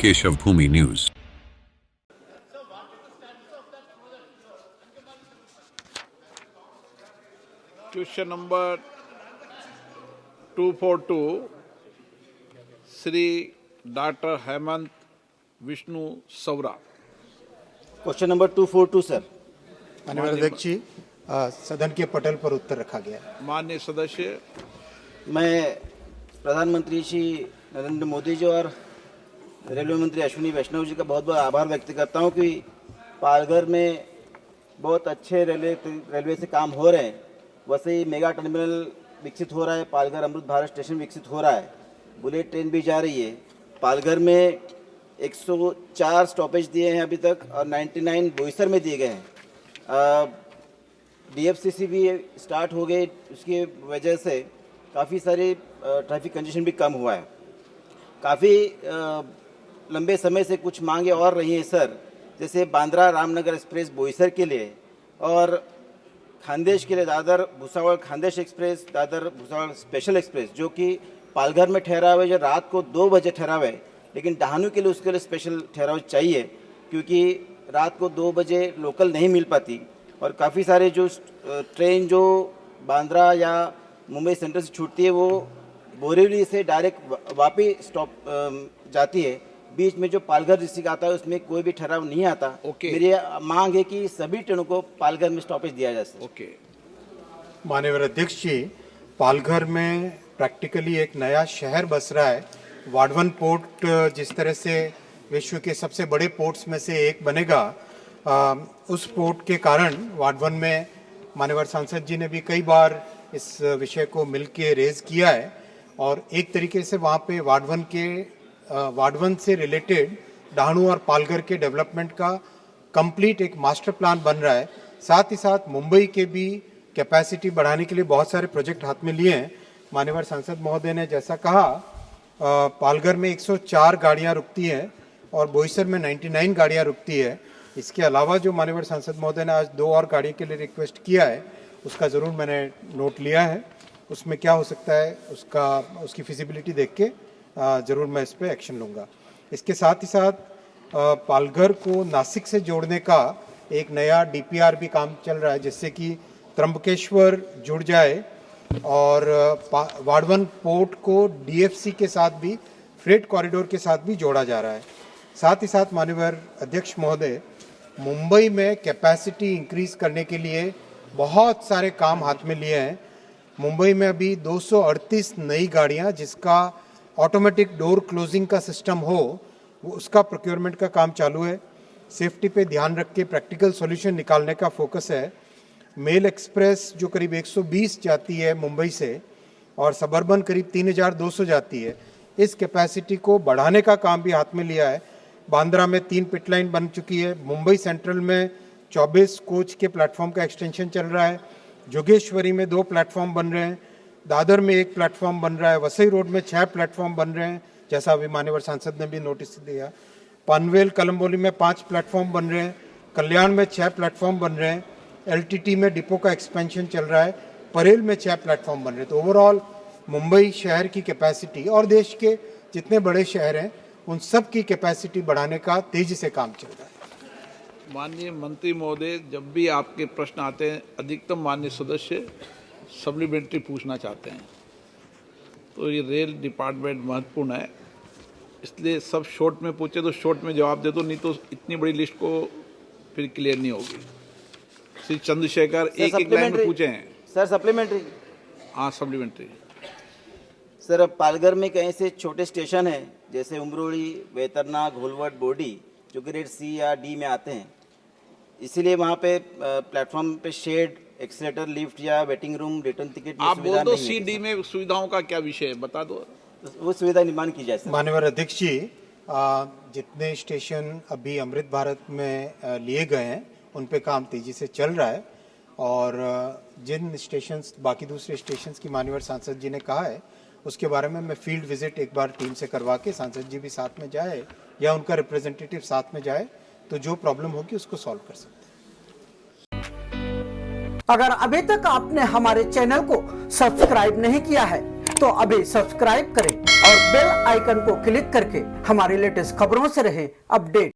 Keshav, Bhumi News. Question number 242, Sri Dr. Hemant Vishnu Saura. Question number 242 sir. माननीय अध्यक्ष जी, सदन के पटल पर उत्तर रखा गया है। माननीय सदस्य, मैं प्रधानमंत्री श्री नरेंद्र मोदी जी और रेलवे मंत्री अश्विनी वैष्णव जी का बहुत बहुत आभार व्यक्त करता हूं कि पालघर में बहुत अच्छे रेलवे से काम हो रहे हैं। वैसे ही मेगा टर्मिनल विकसित हो रहा है, पालघर अमृत भारत स्टेशन विकसित हो रहा है, बुलेट ट्रेन भी जा रही है। पालघर में 104 स्टॉपेज दिए हैं अभी तक और 99 बोईसर में दिए गए हैं। DFCC भी स्टार्ट हो गए, उसकी वजह से काफ़ी सारी ट्रैफिक कंजेशन भी कम हुआ है। काफ़ी लंबे समय से कुछ मांगे और रही हैं सर, जैसे बांद्रा रामनगर एक्सप्रेस बोईसर के लिए और खानदेश के लिए Dadar Bhusawal Khandesh express, Dadar Bhusawal special express, जो कि पालघर में ठहरा हुआ है, जो रात को 2 बजे ठहरा हुआ है, लेकिन डहाणू के लिए उसके लिए स्पेशल ठहराव चाहिए क्योंकि रात को 2 बजे लोकल नहीं मिल पाती। और काफ़ी सारे जो ट्रेन जो बांद्रा या मुंबई सेंट्रल से छूटती है वो बोरीवली से डायरेक्ट वापी स्टॉप जाती है। बीच में जो पालघर डिस्ट्रिक्ट आता है उसमें कोई भी ठहराव नहीं आता। मेरी मांग है कि सभी ट्रेनों को पालघर में स्टॉपेज दिया जाए सर। माननीय अध्यक्ष जी, पालघर में प्रैक्टिकली एक नया शहर बस रहा है। वाडवन पोर्ट जिस तरह से विश्व के सबसे बड़े पोर्ट्स में से एक बनेगा, उस पोर्ट के कारण वाडवन में माननीय सांसद जी ने भी कई बार इस विषय को मिलके रेज किया है और एक तरीके से वहाँ पे वाडवन से रिलेटेड डहाणू और पालघर के डेवलपमेंट का कंप्लीट एक मास्टर प्लान बन रहा है। साथ ही साथ मुंबई के भी कैपेसिटी बढ़ाने के लिए बहुत सारे प्रोजेक्ट हाथ में लिए हैं। माननीय सांसद महोदय ने जैसा कहा, पालघर में 104 गाड़ियां रुकती हैं और बोईसर में 99 गाड़ियां रुकती है। इसके अलावा जो माननीय सांसद महोदय ने आज 2 और गाड़ी के लिए रिक्वेस्ट किया है, उसका ज़रूर मैंने नोट लिया है। उसमें क्या हो सकता है उसकी फिजिबिलिटी देख के ज़रूर मैं इस पर एक्शन लूँगा। इसके साथ ही साथ पालघर को नासिक से जोड़ने का एक नया DPR भी काम चल रहा है, जिससे कि त्र्यंबकेश्वर जुड़ जाए और वाडवन पोर्ट को DFC के साथ भी, फ्रेट कॉरिडोर के साथ भी जोड़ा जा रहा है। साथ ही साथ माननीय अध्यक्ष महोदय, मुंबई में कैपेसिटी इंक्रीज करने के लिए बहुत सारे काम हाथ में लिए हैं। मुंबई में अभी 238 नई गाड़ियां जिसका ऑटोमेटिक डोर क्लोजिंग का सिस्टम हो, वो उसका प्रोक्योरमेंट का काम चालू है। सेफ्टी पे ध्यान रख के प्रैक्टिकल सॉल्यूशन निकालने का फोकस है। मेल एक्सप्रेस जो करीब 120 जाती है मुंबई से और सबर्बन करीब 3200 जाती है, इस कैपेसिटी को बढ़ाने का काम भी हाथ में लिया है। बांद्रा में 3 पिट लाइन बन चुकी है। मुंबई सेंट्रल में 24 कोच के प्लेटफॉर्म का एक्सटेंशन चल रहा है। जोगेश्वरी में 2 प्लेटफॉर्म बन रहे हैं। दादर में 1 प्लेटफॉर्म बन रहा है। वसई रोड में 6 प्लेटफॉर्म बन रहे हैं, जैसा अभी माननीय सांसद ने भी नोटिस दिया। पनवेल कलम्बोली में 5 प्लेटफॉर्म बन रहे हैं। कल्याण में 6 प्लेटफॉर्म बन रहे हैं। LTT में डिपो का एक्सपेंशन चल रहा है। परेल में 6 प्लेटफॉर्म बन रहे हैं। तो ओवरऑल मुंबई शहर की कैपेसिटी और देश के जितने बड़े शहर हैं उन सब की कैपेसिटी बढ़ाने का तेजी से काम चल रहा है। माननीय मंत्री महोदय, जब भी आपके प्रश्न आते हैं अधिकतम माननीय सदस्य सप्लीमेंट्री पूछना चाहते हैं, तो ये रेल डिपार्टमेंट महत्वपूर्ण है, इसलिए सब शॉर्ट में पूछे तो शॉर्ट में जवाब दे दो, नहीं तो इतनी बड़ी लिस्ट को फिर क्लियर नहीं होगी। श्री चंद्रशेखर एक लाइन में पूछे हैं सर। सप्लीमेंट्री? हाँ, सप्लीमेंट्री सर। पालघर में कहीं से छोटे स्टेशन हैं जैसे उमरोड़ी, वेतरना, घोलवट, बोडी, जो ग्रेड C या D में आते हैं, इसीलिए वहाँ पे प्लेटफॉर्म पे शेड, एक्सीलेटर, लिफ्ट या वेटिंग रूम, रिटर्न टिकट आप बोल दो। C-D में सुविधाओं का क्या विषय है, बता दो। वो सुविधा निर्माण की जाए। माननीय अध्यक्ष जी, जितने स्टेशन अभी अमृत भारत में लिए गए हैं उन पे काम तेजी से चल रहा है और जिन स्टेशन बाकी दूसरे स्टेशन की माननीय सांसद जी ने कहा है उसके बारे में मैं फील्ड विजिट एक बार टीम से करवा के, सांसद जी भी साथ में जाए या उनका रिप्रेजेंटेटिव साथ में जाए, तो जो प्रॉब्लम होगी उसको सॉल्व कर सकते हैं। अगर अभी तक आपने हमारे चैनल को सब्सक्राइब नहीं किया है तो अभी सब्सक्राइब करें और बेल आइकन को क्लिक करके हमारी लेटेस्ट खबरों से रहें अपडेट।